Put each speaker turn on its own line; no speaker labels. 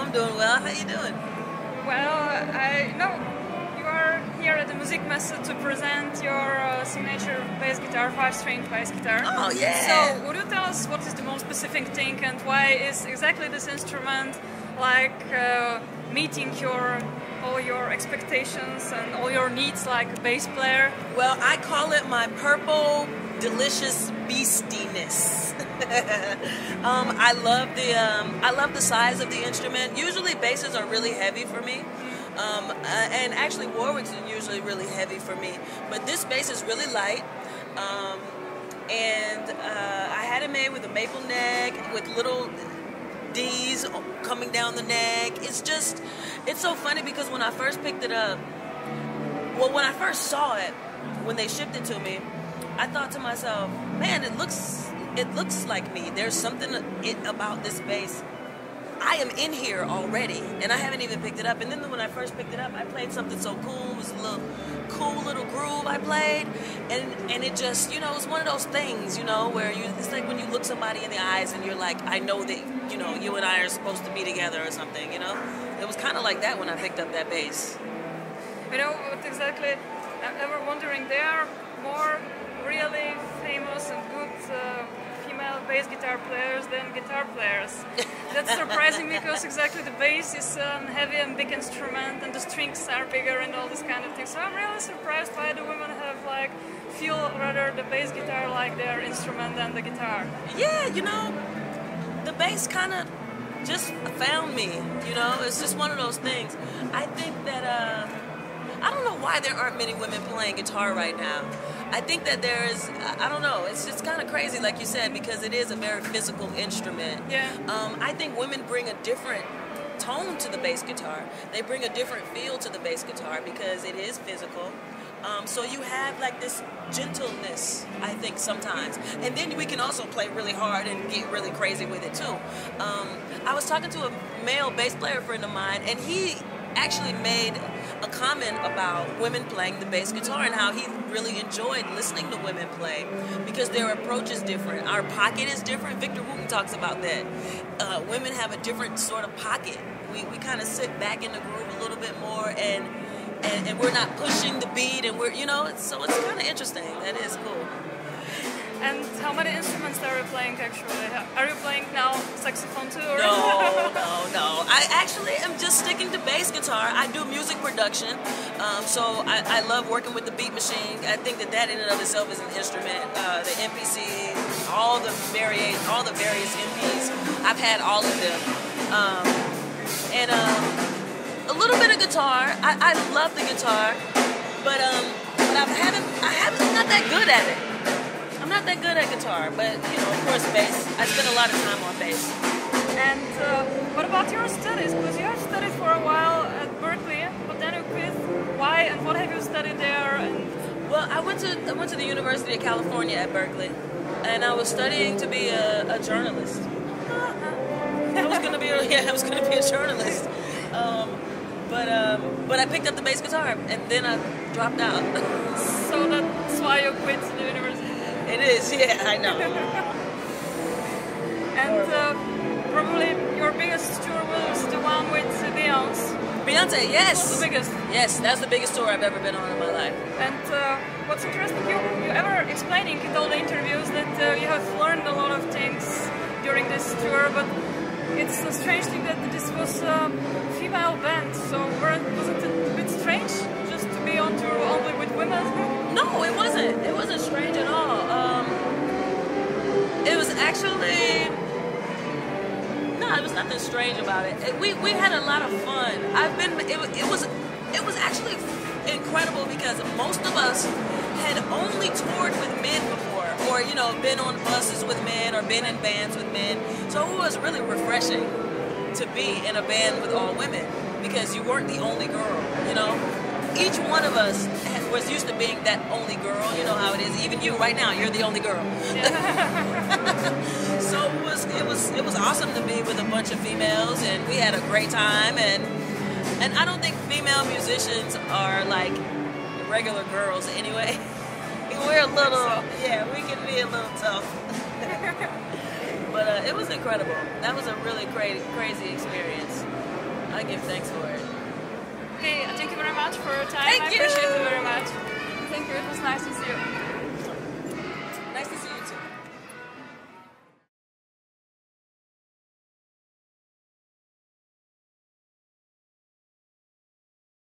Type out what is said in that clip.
I'm doing well. How you doing?
Well, I know you are here at the Musikmesse to present your signature bass guitar, 5-string bass guitar.
Oh, yeah.
So, would you tell us what is the most specific thing and why is exactly this instrument like meeting all your expectations and all your needs like a bass player?
Well, I call it my purple delicious beastiness. I love the size of the instrument. Usually basses are really heavy for me. And actually Warwick's are usually really heavy for me. But this bass is really light. I had it made with a maple neck with little D's coming down the neck. It's so funny because when I first picked it up, when I first saw it, when they shipped it to me, I thought to myself, man, it looks like me. There's something about this bass. I am in here already, and I haven't even picked it up. And then when I first picked it up, I played something so cool. It was a cool little groove I played, and it just, it's one of those things, where it's like when you look somebody in the eyes and you're like, I know that, you and I are supposed to be together or something, It was kind of like that when I picked up that bass.
What exactly, I'm ever wondering, there are more really famous and good female bass guitar players than guitar players. That's surprising because exactly the bass is a heavy and big instrument and the strings are bigger and all this kind of thing. So I'm really surprised why the women have feel rather the bass guitar like their instrument than the guitar.
Yeah, the bass kind of just found me, It's just one of those things. I think that I don't know why there aren't many women playing guitar right now. I think that there is, I don't know, it's just kind of crazy, like you said, because it is a very physical instrument.
Yeah.
I think women bring a different tone to the bass guitar. They bring a different feel to the bass guitar because it is physical. So you have this gentleness, I think, sometimes. And then we can also play really hard and get really crazy with it too. I was talking to a male bass player friend of mine, and he actually made a comment about women playing the bass guitar and how he really enjoyed listening to women play because their approach is different. Our pocket is different. Victora Wootena talks about that. Women have a different sort of pocket. We kind of sit back in the groove a little bit more and we're not pushing the beat and we're, so it's kind of interesting. That is cool.
And how many instruments are you playing actually? Are you playing now saxophone too? Or?
No. I actually am just sticking to bass guitar. I do music production, so I love working with the beat machine. I think that in and of itself is an instrument. The MPC, all the various MPs, I've had all of them. And a little bit of guitar. I love the guitar, but I'm not that good at it. I'm not that good at guitar, but of course bass. I spend a lot of time on bass.
And what about your studies? Because you have studied for a while at Berkeley, but then you quit. Why and what have you studied there?
Well, I went to the University of California at Berkeley, and I was studying to be a journalist. I was gonna be a journalist. But I picked up the bass guitar, and then I dropped out.
So that's why you quit the university?
It is, yeah, I know.
And probably your biggest tour was the one with Beyonce.
Beyonce, yes.
What was the biggest?
Yes, that's the biggest tour I've ever been on in my life.
And what's interesting, you ever explaining in all the interviews that you have learned a lot of things during this tour, but it's a strange thing that this was a female band, so wasn't it a bit strange just to be on tour only with women?
No, it wasn't. It wasn't strange at all. It was actually... No, there was nothing strange about it. We had a lot of fun. It was actually incredible because most of us had only toured with men before, or been on buses with men, or been in bands with men. So it was really refreshing to be in a band with all women because you weren't the only girl. Each one of us was used to being that only girl. You know how it is. Even you, right now, you're the only girl. Yeah. So it was awesome to be with a bunch of females, and we had a great time. And I don't think female musicians are like regular girls anyway. We're a little, we can be a little tough. But it was incredible. That was a really crazy experience. I give thanks for it.
Okay, thank you very much for your time.
Thank
I
you.
appreciate it very much. Thank you. It was nice to see you.